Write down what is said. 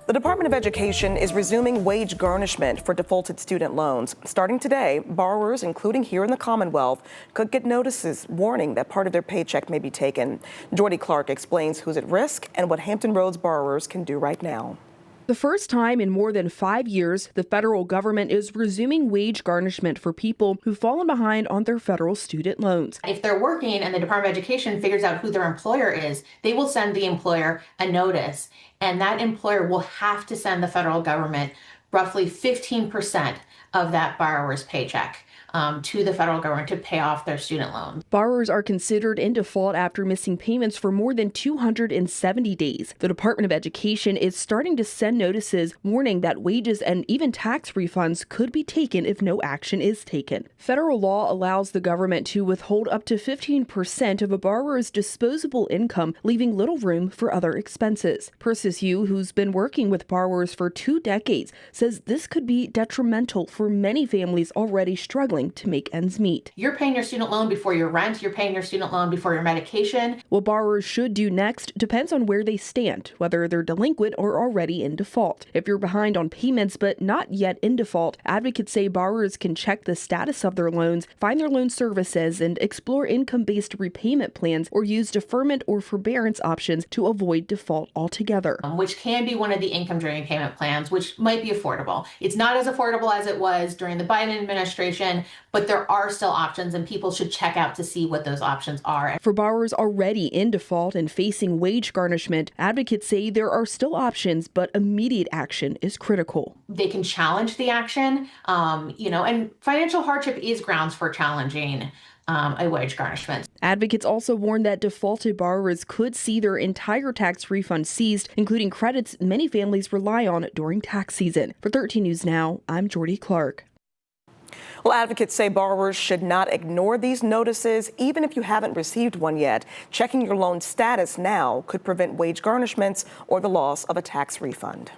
The Department of Education is resuming wage garnishment for defaulted student loans. Starting today, borrowers, including here in the Commonwealth, could get notices warning that part of their paycheck may be taken. Jordie Clark explains who's at risk and what Hampton Roads borrowers can do right now. The first time in more than 5 years, the federal government is resuming wage garnishment for people who've fallen behind on their federal student loans. If they're working and the Department of Education figures out who their employer is, they will send the employer a notice, and that employer will have to send the federal government roughly 15% of that borrower's paycheck to the federal government to pay off their student loans. Borrowers are considered in default after missing payments for more than 270 days. The Department of Education is starting to send notices warning that wages and even tax refunds could be taken if no action is taken. Federal law allows the government to withhold up to 15% of a borrower's disposable income, leaving little room for other expenses. Persis Yu, who's been working with borrowers for 2 decades, says this could be detrimental for many families already struggling to make ends meet. You're paying your student loan before your rent, you're paying your student loan before your medication. What borrowers should do next depends on where they stand, whether they're delinquent or already in default. If you're behind on payments but not yet in default, advocates say borrowers can check the status of their loans, find their loan services, and explore income-based repayment plans or use deferment or forbearance options to avoid default altogether. Which can be one of the income-driven payment plans, which might be affordable. It's not as affordable as it was during the Biden administration, but there are still options, and people should check out to see what those options are. For borrowers already in default and facing wage garnishment, advocates say there are still options, but immediate action is critical. They can challenge the action, and financial hardship is grounds for challenging a wage garnishment. Advocates also warn that defaulted borrowers could see their entire tax refund seized, including credits many families rely on during tax season. For 13 News Now, I'm Jordie Clark. Well, advocates say borrowers should not ignore these notices, even if you haven't received one yet. Checking your loan status now could prevent wage garnishments or the loss of a tax refund.